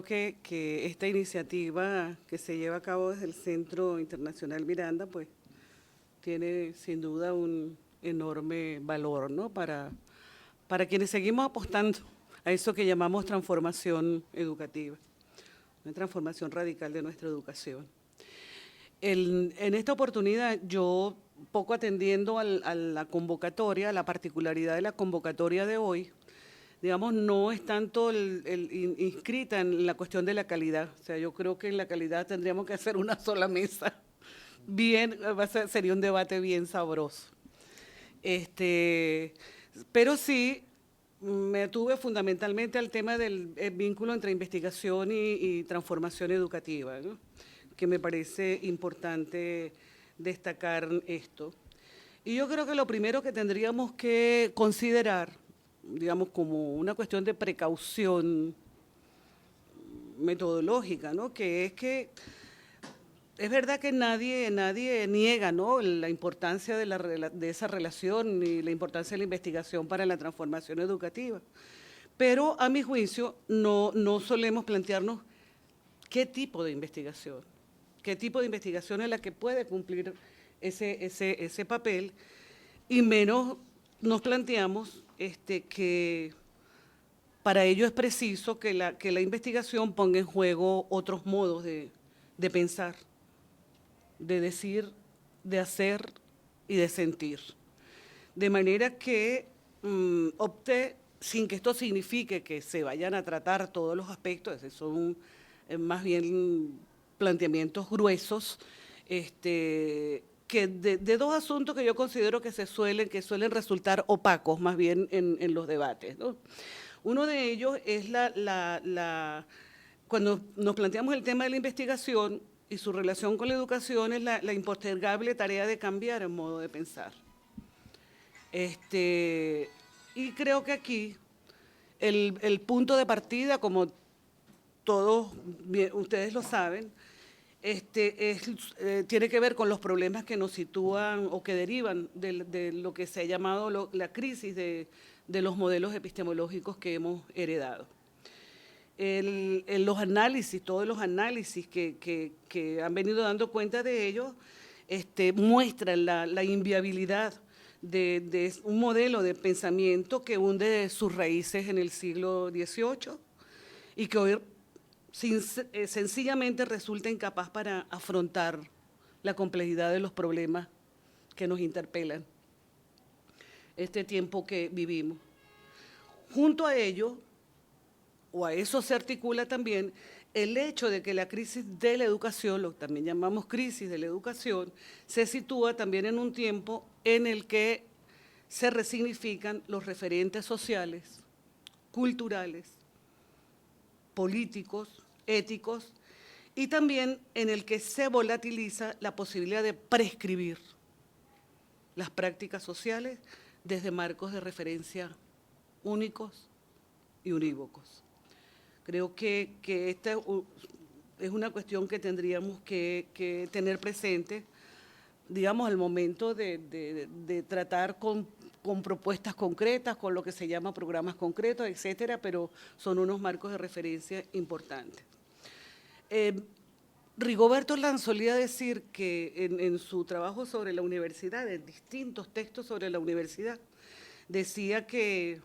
creo que esta iniciativa que se lleva a cabo desde el Centro Internacional Miranda, pues tiene sin duda un enorme valor, ¿no? Para quienes seguimos apostando a eso que llamamos transformación educativa, una transformación radical de nuestra educación. En esta oportunidad, yo, poco atendiendo a la convocatoria, la particularidad de la convocatoria de hoy, digamos, no es tanto inscrita en la cuestión de la calidad. O sea, yo creo que en la calidad tendríamos que hacer una sola mesa. Bien, sería un debate bien sabroso. Pero sí, me tuve fundamentalmente al tema del vínculo entre investigación y transformación educativa, ¿no? Que me parece importante destacar esto. Y yo creo que lo primero que tendríamos que considerar, digamos, como una cuestión de precaución metodológica, ¿no? Que es verdad que nadie niega, ¿no?, la importancia de esa relación y la importancia de la investigación para la transformación educativa. Pero, a mi juicio, no solemos plantearnos qué tipo de investigación es la que puede cumplir ese papel, y menos nos planteamos que para ello es preciso que la investigación ponga en juego otros modos de pensar, de decir, de hacer y de sentir. De manera que opté, sin que esto signifique que se vayan a tratar todos los aspectos, son más bien planteamientos gruesos, que de dos asuntos que yo considero que suelen resultar opacos más bien en los debates, ¿no? Uno de ellos es cuando nos planteamos el tema de la investigación y su relación con la educación, es la impostergable tarea de cambiar el modo de pensar. Y creo que aquí el punto de partida, como todos ustedes lo saben, tiene que ver con los problemas que nos sitúan o que derivan de lo que se ha llamado la crisis de los modelos epistemológicos que hemos heredado. Los análisis, todos los análisis que han venido dando cuenta de ello, muestran la inviabilidad de un modelo de pensamiento que hunde sus raíces en el siglo XVIII y que hoy sencillamente resulta incapaz para afrontar la complejidad de los problemas que nos interpelan este tiempo que vivimos. Junto a ello, o a eso se articula también el hecho de que la crisis de la educación, lo que también llamamos crisis de la educación, se sitúa también en un tiempo en el que se resignifican los referentes sociales, culturales, políticos, éticos, y también en el que se volatiliza la posibilidad de prescribir las prácticas sociales desde marcos de referencia únicos y unívocos. Creo que esta es una cuestión que tendríamos que tener presente, digamos, al momento de tratar con propuestas concretas, con lo que se llama programas concretos, etcétera, pero son unos marcos de referencia importantes. Rigoberto Urán solía decir que en su trabajo sobre la universidad, en distintos textos sobre la universidad, decía que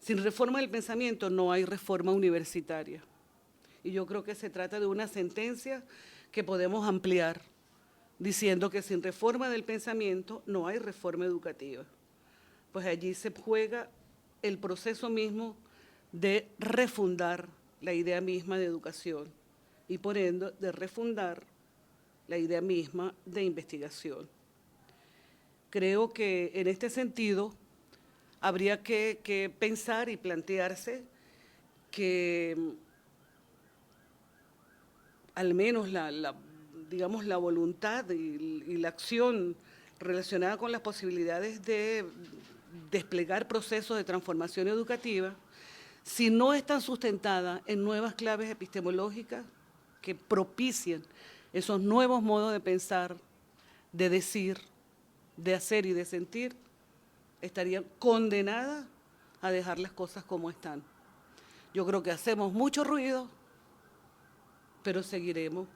sin reforma del pensamiento no hay reforma universitaria. Y yo creo que se trata de una sentencia que podemos ampliar, diciendo que sin reforma del pensamiento no hay reforma educativa. Pues allí se juega el proceso mismo de refundar la idea misma de educación y por ende de refundar la idea misma de investigación. Creo que en este sentido habría que pensar y plantearse que al menos digamos, la voluntad y la acción relacionada con las posibilidades de desplegar procesos de transformación educativa, si no están sustentadas en nuevas claves epistemológicas que propicien esos nuevos modos de pensar, de decir, de hacer y de sentir, estarían condenadas a dejar las cosas como están. Yo creo que hacemos mucho ruido, pero seguiremos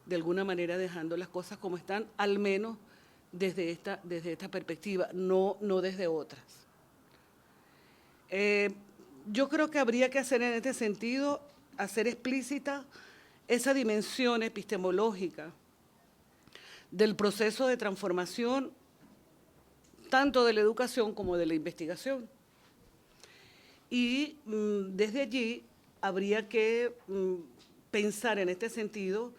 de alguna manera dejando las cosas como están, al menos desde esta perspectiva, no desde otras. Yo creo que habría que hacer en este sentido, hacer explícita esa dimensión epistemológica del proceso de transformación, tanto de la educación como de la investigación. Y desde allí habría que pensar en este sentido.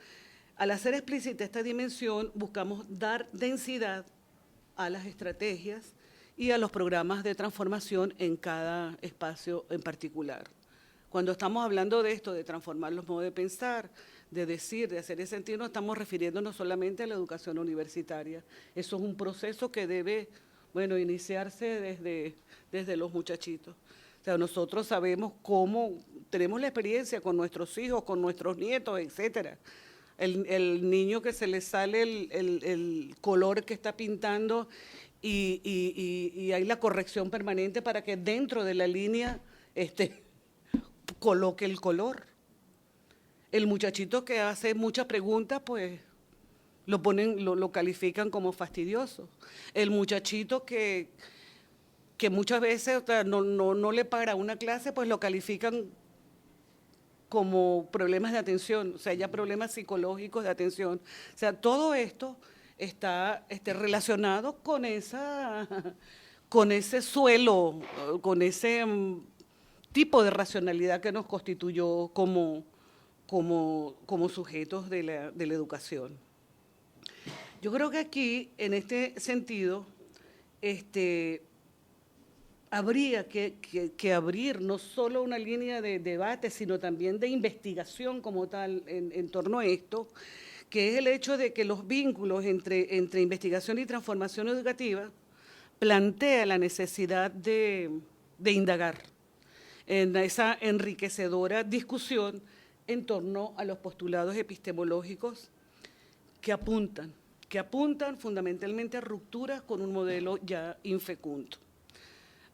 Al hacer explícita esta dimensión, buscamos dar densidad a las estrategias y a los programas de transformación en cada espacio en particular. Cuando estamos hablando de esto, de transformar los modos de pensar, de decir, de hacer ese sentido, no estamos refiriéndonos solamente a la educación universitaria. Eso es un proceso que debe, bueno, iniciarse desde los muchachitos. O sea, nosotros sabemos cómo, tenemos la experiencia con nuestros hijos, con nuestros nietos, etcétera. El niño que se le sale el color que está pintando y hay la corrección permanente para que dentro de la línea coloque el color. El muchachito que hace muchas preguntas, pues lo califican como fastidioso. El muchachito que muchas veces, o sea, no le para una clase, pues lo califican como problemas de atención, o sea, ya problemas psicológicos de atención. O sea, todo esto está relacionado con ese suelo, con ese tipo de racionalidad que nos constituyó como sujetos de la educación. Yo creo que aquí, en este sentido, habría que abrir no solo una línea de debate, sino también de investigación como tal en torno a esto, que es el hecho de que los vínculos entre investigación y transformación educativa plantea la necesidad de indagar en esa enriquecedora discusión en torno a los postulados epistemológicos que apuntan fundamentalmente a rupturas con un modelo ya infecundo.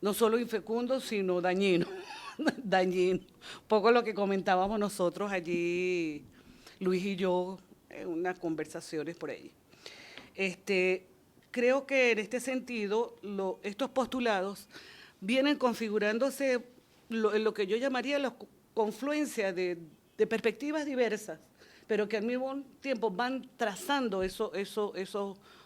No solo infecundo, sino dañino, dañino. Un poco lo que comentábamos nosotros allí, Luis y yo, en unas conversaciones por ahí. Creo que en este sentido, estos postulados vienen configurándose en lo que yo llamaría la confluencia de perspectivas diversas, pero que al mismo tiempo van trazando esos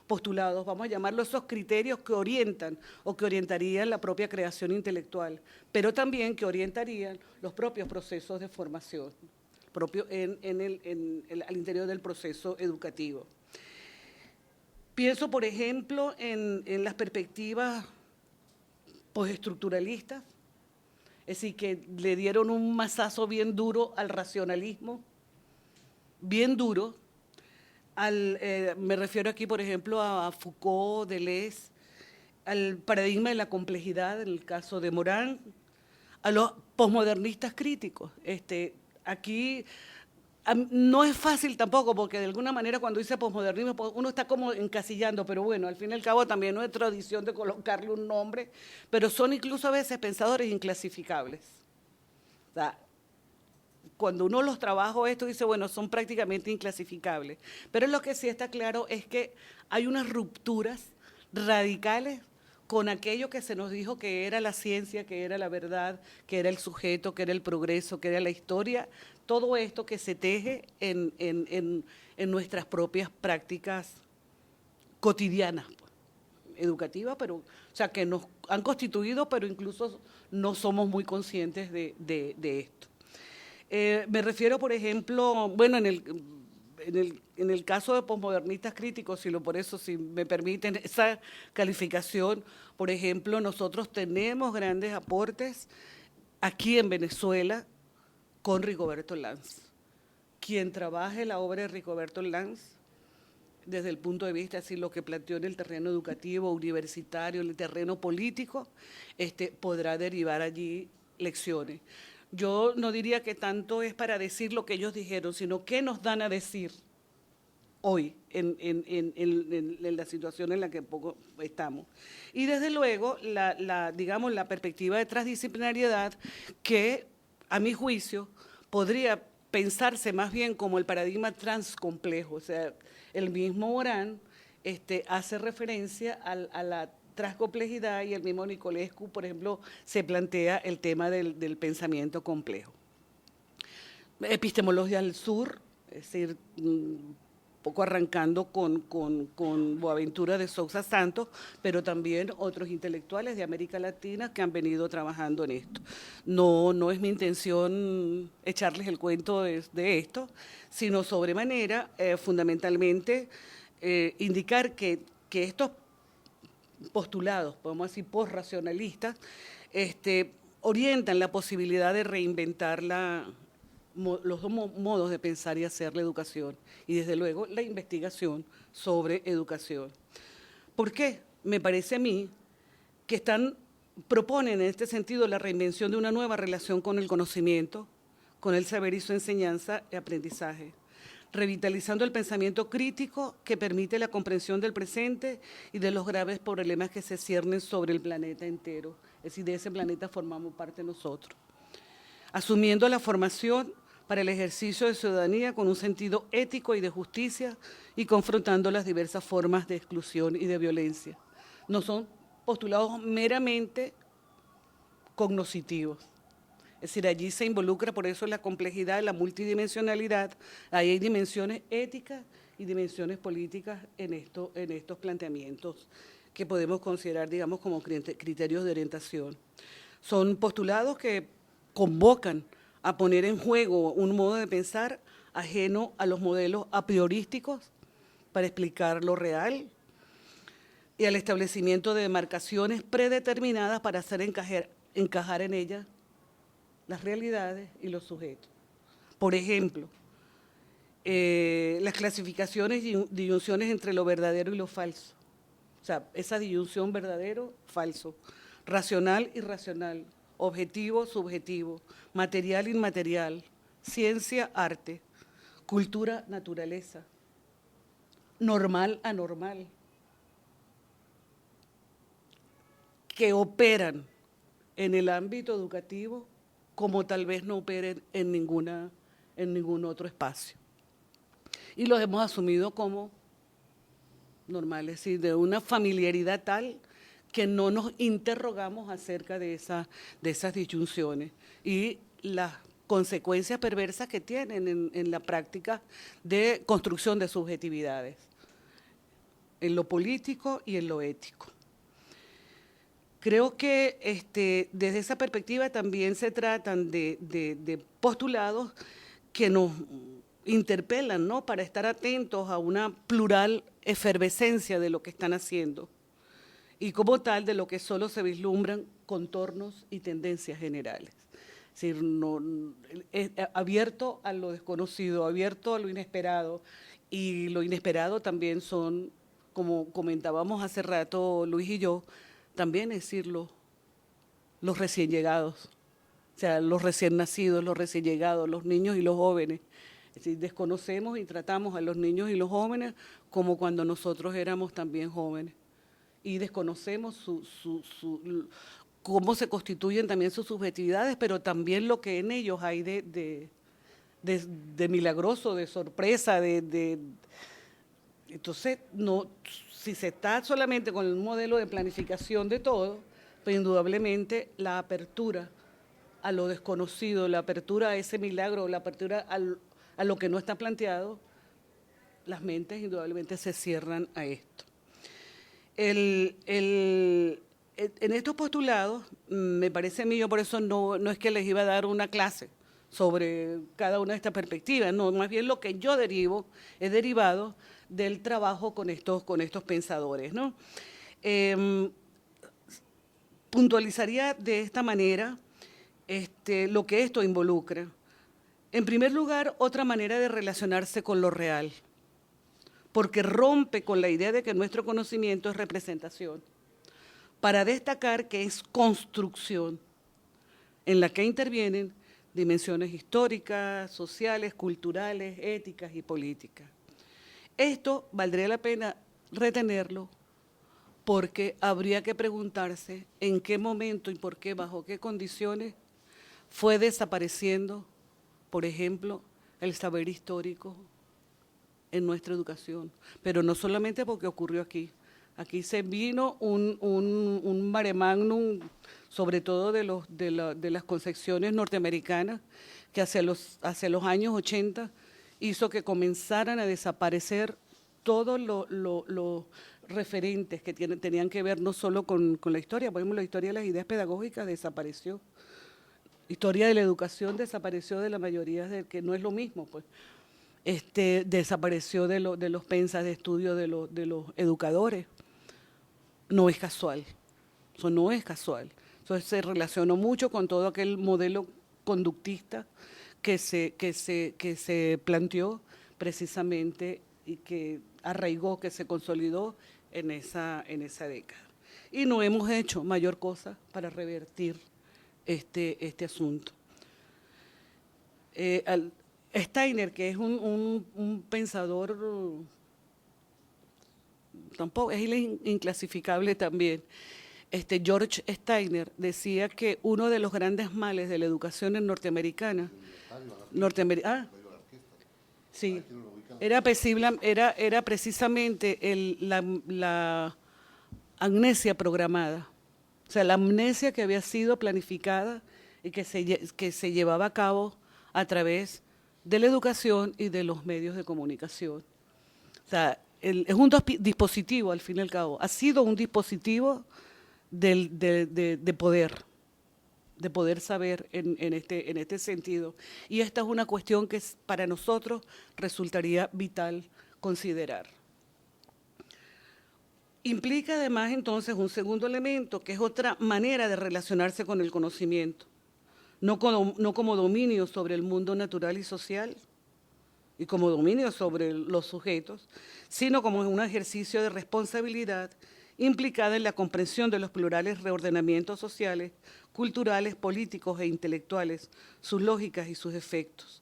postulados, vamos a llamarlo esos criterios que orientan o que orientarían la propia creación intelectual, pero también que orientarían los propios procesos de formación, al interior del proceso educativo. Pienso, por ejemplo, en las perspectivas postestructuralistas, es decir, que le dieron un mazazo bien duro al racionalismo, bien duro. Me refiero aquí, por ejemplo, a Foucault, Deleuze, al paradigma de la complejidad, en el caso de Morán, a los posmodernistas críticos. Aquí no es fácil tampoco, porque de alguna manera cuando dice posmodernismo uno está como encasillando, pero bueno, al fin y al cabo también no es tradición de colocarle un nombre, pero son incluso a veces pensadores inclasificables. O sea, cuando uno los trabaja esto dice, bueno, son prácticamente inclasificables. Pero lo que sí está claro es que hay unas rupturas radicales con aquello que se nos dijo que era la ciencia, que era la verdad, que era el sujeto, que era el progreso, que era la historia, todo esto que se teje en nuestras propias prácticas cotidianas, pues, educativas, pero, o sea, que nos han constituido, pero incluso no somos muy conscientes de esto. Me refiero, por ejemplo, bueno, en el caso de posmodernistas críticos, si me permiten esa calificación, por ejemplo, nosotros tenemos grandes aportes aquí en Venezuela con Rigoberto Lanz. Quien trabaje la obra de Rigoberto Lanz, desde el punto de vista, así lo que planteó en el terreno educativo, universitario, en el terreno político, podrá derivar allí lecciones. Yo no diría que tanto es para decir lo que ellos dijeron, sino qué nos dan a decir hoy en la situación en la que poco estamos. Y desde luego, digamos, la perspectiva de transdisciplinariedad que, a mi juicio, podría pensarse más bien como el paradigma transcomplejo. O sea, el mismo Morán hace referencia a la transcomplejidad, y el mismo Nicolescu, por ejemplo, se plantea el tema del pensamiento complejo. Epistemología al sur, es decir, poco arrancando con Boaventura de Sousa Santos, pero también otros intelectuales de América Latina que han venido trabajando en esto. No es mi intención echarles el cuento de esto, sino sobremanera, fundamentalmente, indicar que estos postulados, podemos decir postracionalistas, orientan la posibilidad de reinventar los dos modos de pensar y hacer la educación, y desde luego la investigación sobre educación. ¿Por qué? Me parece a mí que proponen en este sentido la reinvención de una nueva relación con el conocimiento, con el saber y su enseñanza y aprendizaje, revitalizando el pensamiento crítico que permite la comprensión del presente y de los graves problemas que se ciernen sobre el planeta entero. Es decir, de ese planeta formamos parte nosotros. Asumiendo la formación para el ejercicio de ciudadanía con un sentido ético y de justicia, y confrontando las diversas formas de exclusión y de violencia. No son postulados meramente cognoscitivos. Es decir, allí se involucra por eso la complejidad, la multidimensionalidad. Ahí hay dimensiones éticas y dimensiones políticas en estos planteamientos que podemos considerar, digamos, como criterios de orientación. Son postulados que convocan a poner en juego un modo de pensar ajeno a los modelos a priorísticos para explicar lo real, y al establecimiento de demarcaciones predeterminadas para hacer encajar en ellas las realidades y los sujetos. Por ejemplo, las clasificaciones y disyunciones entre lo verdadero y lo falso. O sea, esa disyunción verdadero-falso, racional irracional, objetivo, subjetivo, material, inmaterial, ciencia, arte, cultura, naturaleza, normal, anormal, que operan en el ámbito educativo como tal vez no operen en ningún otro espacio. Y los hemos asumido como normales, es decir, de una familiaridad tal que no nos interrogamos acerca de esas disyunciones y las consecuencias perversas que tienen en la práctica de construcción de subjetividades, en lo político y en lo ético. Creo que desde esa perspectiva también se tratan de postulados que nos interpelan, ¿no?, para estar atentos a una plural efervescencia de lo que están haciendo, y como tal de lo que solo se vislumbran contornos y tendencias generales. Es decir, abierto a lo desconocido, abierto a lo inesperado, y lo inesperado también son, como comentábamos hace rato Luis y yo, también es decir, los recién llegados, o sea, los recién nacidos, los recién llegados, los niños y los jóvenes. Es decir, desconocemos y tratamos a los niños y los jóvenes como cuando nosotros éramos también jóvenes, y desconocemos cómo se constituyen también sus subjetividades, pero también lo que en ellos hay de milagroso, de sorpresa, entonces, si se está solamente con el modelo de planificación de todo, pues indudablemente la apertura a lo desconocido, la apertura a ese milagro, la apertura a lo que no está planteado, las mentes indudablemente se cierran a esto. En estos postulados, me parece a mí, yo por eso no es que les iba a dar una clase sobre cada una de estas perspectivas, no, más bien lo que yo es derivado del trabajo con estos pensadores, ¿no? Puntualizaría de esta manera lo que esto involucra. En primer lugar, otra manera de relacionarse con lo real, porque rompe con la idea de que nuestro conocimiento es representación, para destacar que es construcción, en la que intervienen dimensiones históricas, sociales, culturales, éticas y políticas. Esto valdría la pena retenerlo, porque habría que preguntarse en qué momento y por qué, bajo qué condiciones, fue desapareciendo, por ejemplo, el saber histórico en nuestra educación, pero no solamente porque ocurrió aquí. Aquí se vino un mare magnum, sobre todo de las concepciones norteamericanas, que hacia los años 80 hizo que comenzaran a desaparecer todos los referentes que tenían que ver no solo con la historia, por ejemplo, la historia de las ideas pedagógicas desapareció. Historia de la educación desapareció de la mayoría, que no es lo mismo, pues. Desapareció de los pensas de estudio de los educadores. No es casual, eso no es casual. Eso se relacionó mucho con todo aquel modelo conductista que se planteó precisamente y que arraigó, que se consolidó en esa década. Y no hemos hecho mayor cosa para revertir este asunto. Steiner, que es un pensador, tampoco es inclasificable también, George Steiner decía que uno de los grandes males de la educación en norteamericana, sí, era precisamente la amnesia programada, o sea, la amnesia que había sido planificada y que se llevaba a cabo a través de la educación y de los medios de comunicación. O sea, es un dispositivo, al fin y al cabo, ha sido un dispositivo de poder saber en este sentido. Y esta es una cuestión que para nosotros resultaría vital considerar. Implica además entonces un segundo elemento, que es otra manera de relacionarse con el conocimiento, no como dominio sobre el mundo natural y social y como dominio sobre los sujetos, sino como un ejercicio de responsabilidad implicada en la comprensión de los plurales reordenamientos sociales, culturales, políticos e intelectuales, sus lógicas y sus efectos.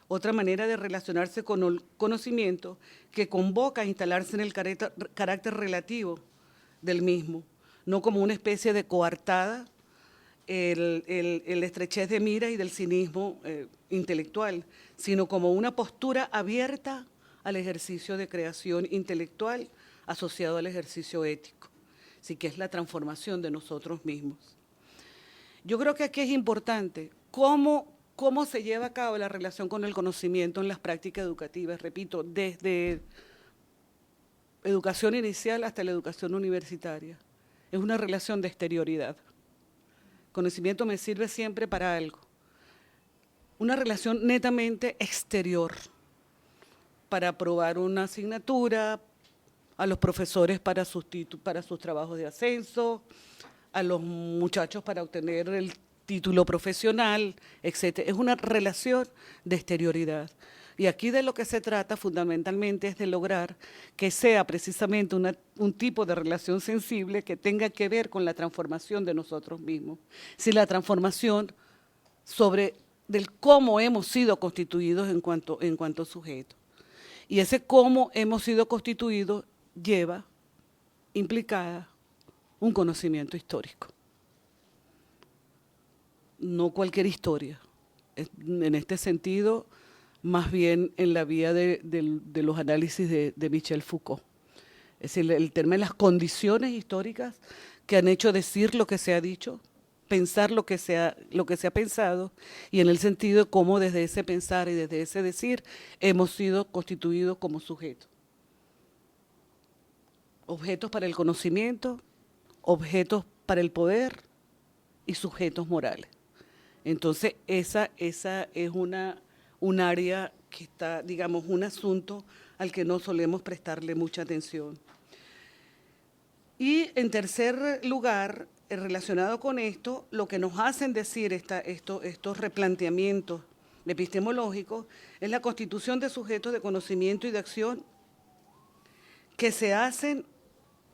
Otra manera de relacionarse con el conocimiento que convoca a instalarse en el carácter relativo del mismo, no como una especie de coartada, el estrechez de mira y del cinismo intelectual, sino como una postura abierta al ejercicio de creación intelectual asociado al ejercicio ético, así que es la transformación de nosotros mismos. Yo creo que aquí es importante cómo se lleva a cabo la relación con el conocimiento en las prácticas educativas, repito, desde educación inicial hasta la educación universitaria. Es una relación de exterioridad. Conocimiento me sirve siempre para algo. Una relación netamente exterior, para aprobar una asignatura, a los profesores para sus trabajos de ascenso, a los muchachos para obtener el título profesional, etc. Es una relación de exterioridad. Y aquí de lo que se trata fundamentalmente es de lograr que sea precisamente un tipo de relación sensible que tenga que ver con la transformación de nosotros mismos. Si la transformación del cómo hemos sido constituidos en cuanto sujetos. Y ese cómo hemos sido constituidos lleva implicada un conocimiento histórico. No cualquier historia. En este sentido, más bien en la vía de los análisis de Michel Foucault. Es decir, el tema de las condiciones históricas que han hecho decir lo que se ha dicho, pensar lo que se ha pensado, y en el sentido de cómo desde ese pensar y desde ese decir hemos sido constituidos como sujetos. Objetos para el conocimiento, objetos para el poder y sujetos morales. Entonces, esa es un área que está, digamos, un asunto al que no solemos prestarle mucha atención. Y en tercer lugar, relacionado con esto, lo que nos hacen decir estos replanteamientos epistemológicos es la constitución de sujetos de conocimiento y de acción que se hacen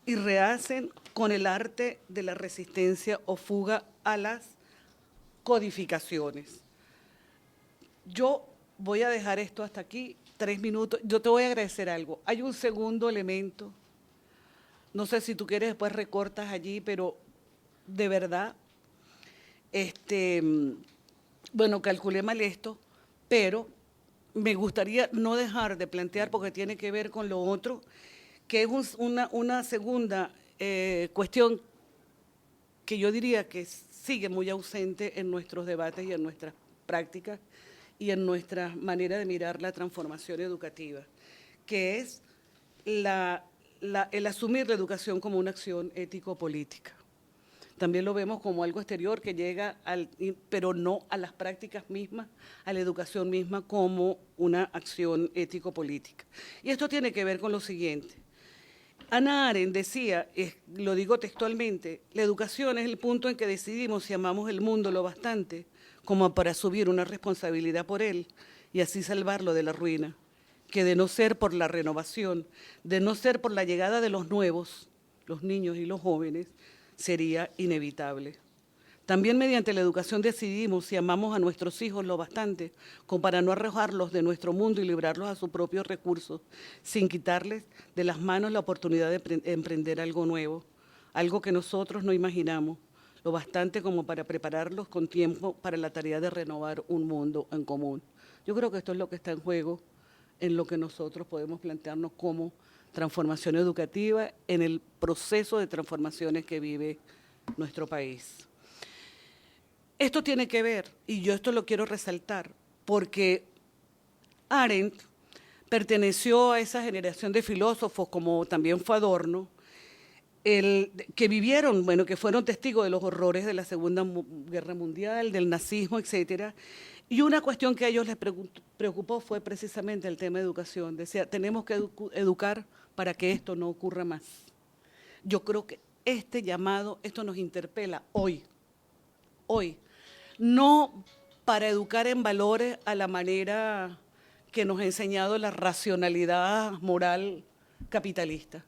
y rehacen con el arte de la resistencia o fuga a las codificaciones. Yo voy a dejar esto hasta aquí, 3 minutos. Yo te voy a agradecer algo. Hay un segundo elemento, no sé si tú quieres, después recortas allí, pero de verdad, bueno, calculé mal esto, pero me gustaría no dejar de plantear, porque tiene que ver con lo otro, que es una segunda cuestión que yo diría que sigue muy ausente en nuestros debates y en nuestras prácticas y en nuestra manera de mirar la transformación educativa, que es el asumir la educación como una acción ético-política. También lo vemos como algo exterior que llega, pero no a las prácticas mismas, a la educación misma como una acción ético-política. Y esto tiene que ver con lo siguiente. Hannah Arendt decía, lo digo textualmente, la educación es el punto en que decidimos si amamos el mundo lo bastante como para asumir una responsabilidad por él y así salvarlo de la ruina, que de no ser por la renovación, de no ser por la llegada de los nuevos, los niños y los jóvenes, sería inevitable. También mediante la educación decidimos si amamos a nuestros hijos lo bastante como para no arrojarlos de nuestro mundo y librarlos a sus propios recursos, sin quitarles de las manos la oportunidad de emprender algo nuevo, algo que nosotros no imaginamos, lo bastante como para prepararlos con tiempo para la tarea de renovar un mundo en común. Yo creo que esto es lo que está en juego en lo que nosotros podemos plantearnos como transformación educativa en el proceso de transformaciones que vive nuestro país. Esto tiene que ver, y yo esto lo quiero resaltar, porque Arendt perteneció a esa generación de filósofos, como también fue Adorno, que vivieron, bueno, que fueron testigos de los horrores de la Segunda Guerra Mundial, del nazismo, etcétera. Y una cuestión que a ellos les preocupó fue precisamente el tema de educación. Decía, tenemos que educar para que esto no ocurra más. Yo creo que este llamado, esto nos interpela hoy, no para educar en valores a la manera que nos ha enseñado la racionalidad moral capitalista.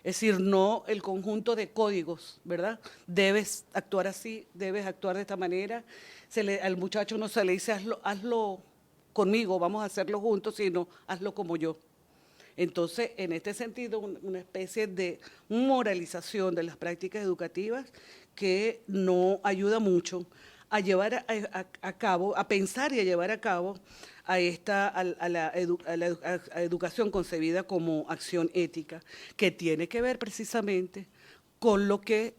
Es decir, no el conjunto de códigos, ¿verdad? Debes actuar así, debes actuar de esta manera. Al muchacho no se le dice, hazlo conmigo, vamos a hacerlo juntos, sino hazlo como yo. Entonces, en este sentido, una especie de moralización de las prácticas educativas que no ayuda mucho a llevar a cabo, a pensar y a llevar a cabo a la educación concebida como acción ética, que tiene que ver precisamente con lo que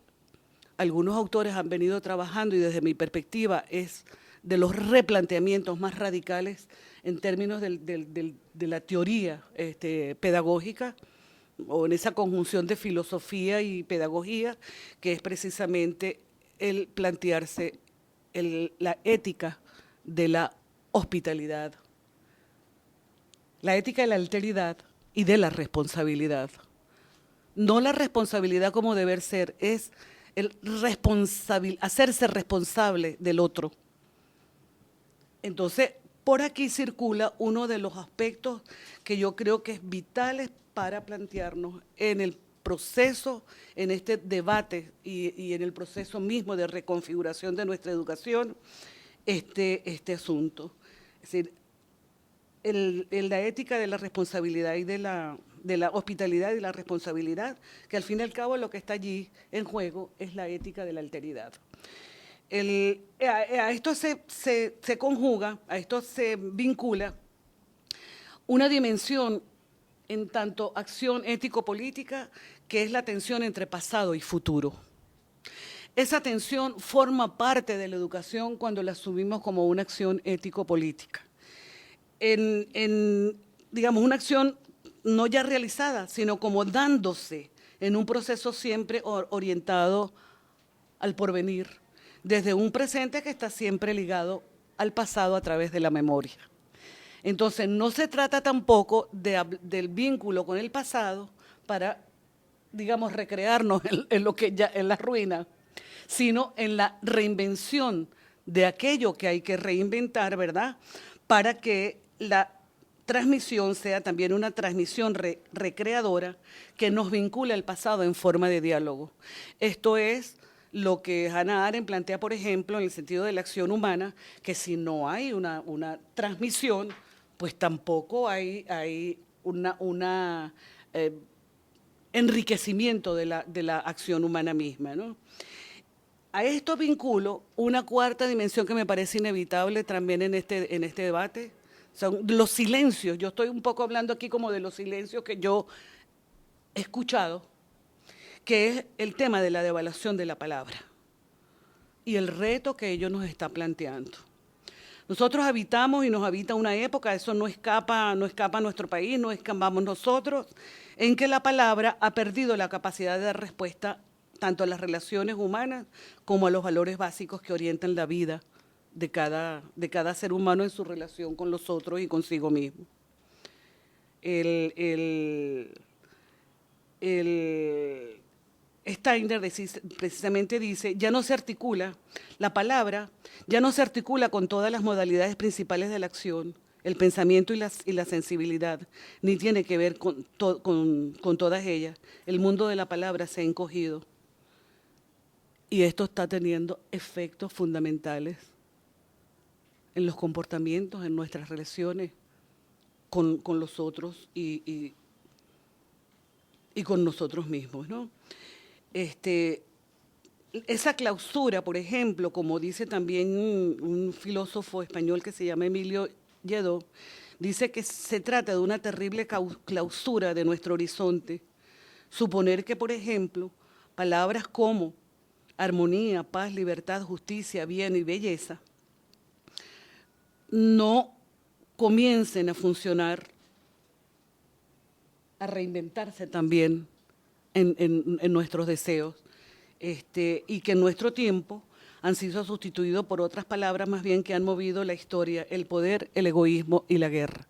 algunos autores han venido trabajando y desde mi perspectiva es de los replanteamientos más radicales en términos de la teoría pedagógica o en esa conjunción de filosofía y pedagogía, que es precisamente el plantearse la ética de la hospitalidad, la ética de la alteridad y de la responsabilidad. No la responsabilidad como deber ser, es hacerse responsable del otro. Entonces, por aquí circula uno de los aspectos que yo creo que es vitales para plantearnos en el proceso, en este debate y en el proceso mismo de reconfiguración de nuestra educación, este asunto. Es decir, la ética de la responsabilidad y de la hospitalidad y la responsabilidad, que al fin y al cabo lo que está allí en juego es la ética de la alteridad. A esto se conjuga, a esto se vincula una dimensión en tanto acción ético-política, que es la tensión entre pasado y futuro. Esa tensión forma parte de la educación cuando la asumimos como una acción ético-política. Digamos, una acción no ya realizada, sino como dándose en un proceso siempre orientado al porvenir, desde un presente que está siempre ligado al pasado a través de la memoria. Entonces, no se trata tampoco del vínculo con el pasado para, digamos, recrearnos en lo que ya en la ruina, sino en la reinvención de aquello que hay que reinventar, ¿verdad? Para que la transmisión sea también una transmisión recreadora que nos vincula al pasado en forma de diálogo. Esto es lo que Hannah Arendt plantea, por ejemplo, en el sentido de la acción humana, que si no hay una transmisión, pues tampoco hay un enriquecimiento de la acción humana misma, ¿no? A esto vinculo una cuarta dimensión que me parece inevitable también en este debate Son los silencios. Yo estoy un poco hablando aquí como de los silencios que yo he escuchado, que es el tema de la devaluación de la palabra y el reto que ello nos está planteando. Nosotros habitamos y nos habita una época, eso no escapa a nuestro país, no escapamos nosotros, en que la palabra ha perdido la capacidad de dar respuesta tanto a las relaciones humanas como a los valores básicos que orientan la vida de cada ser humano en su relación con los otros y consigo mismo. Steiner precisamente dice, ya no se articula, la palabra ya no se articula con todas las modalidades principales de la acción, el pensamiento y la sensibilidad, ni tiene que ver con todas ellas. El mundo de la palabra se ha encogido y esto está teniendo efectos fundamentales en los comportamientos, en nuestras relaciones con los otros y con nosotros mismos, ¿no? Esa clausura, por ejemplo, como dice también un filósofo español que se llama Emilio Lledó, dice que se trata de una terrible clausura de nuestro horizonte. Suponer que, por ejemplo, palabras como armonía, paz, libertad, justicia, bien y belleza no comiencen a funcionar, a reinventarse también en nuestros deseos, y que en nuestro tiempo han sido sustituidos por otras palabras más bien que han movido la historia, el poder, el egoísmo y la guerra.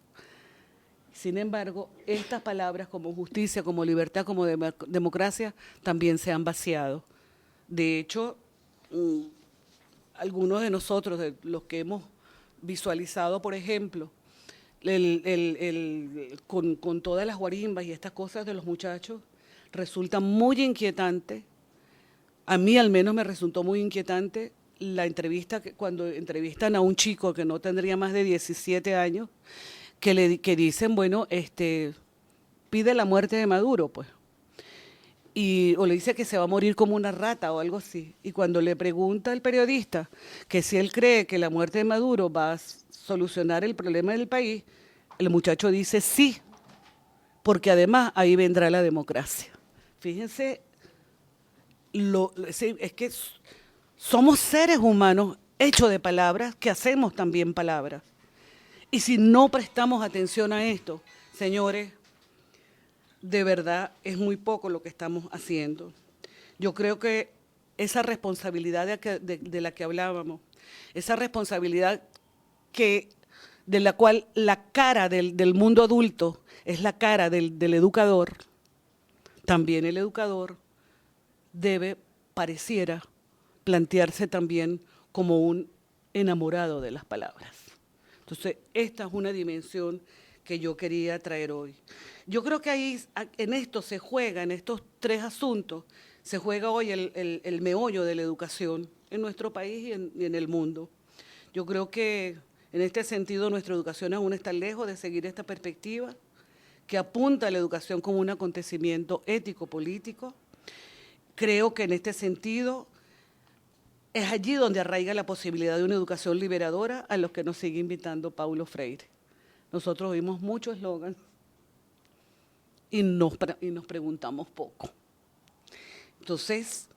Sin embargo, estas palabras como justicia, como libertad, como democracia, también se han vaciado. De hecho, algunos de nosotros, de los que hemos visualizado, por ejemplo, con todas las guarimbas y estas cosas de los muchachos, resulta muy inquietante. A mí al menos me resultó muy inquietante la entrevista, cuando entrevistan a un chico que no tendría más de 17 años, que dicen, bueno, pide la muerte de Maduro, pues. O le dice que se va a morir como una rata o algo así. Y cuando le pregunta al periodista que si él cree que la muerte de Maduro va a solucionar el problema del país, el muchacho dice sí, porque además ahí vendrá la democracia. Fíjense, es que somos seres humanos hechos de palabras, que hacemos también palabras. Y si no prestamos atención a esto, señores, de verdad es muy poco lo que estamos haciendo. Yo creo que esa responsabilidad de la que hablábamos, esa responsabilidad de la cual la cara del mundo adulto es la cara del educador, también el educador debe, pareciera, plantearse también como un enamorado de las palabras. Entonces, esta es una dimensión que yo quería traer hoy. Yo creo que ahí, en esto se juega, en estos tres asuntos, se juega hoy el meollo de la educación en nuestro país y en el mundo. Yo creo que en este sentido nuestra educación aún está lejos de seguir esta perspectiva que apunta a la educación como un acontecimiento ético-político. Creo que en este sentido es allí donde arraiga la posibilidad de una educación liberadora a los que nos sigue invitando Paulo Freire. Nosotros oímos muchos eslogans y nos preguntamos poco. Entonces,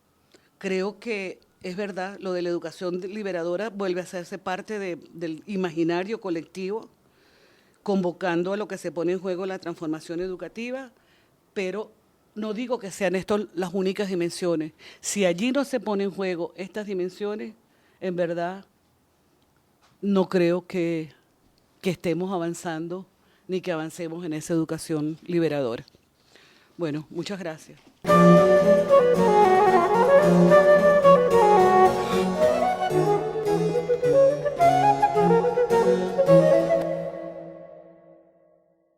creo que es verdad, lo de la educación liberadora vuelve a hacerse parte del imaginario colectivo, convocando a lo que se pone en juego la transformación educativa, pero no digo que sean estas las únicas dimensiones. Si allí no se ponen en juego estas dimensiones, en verdad no creo que estemos avanzando ni que avancemos en esa educación liberadora. Bueno, muchas gracias.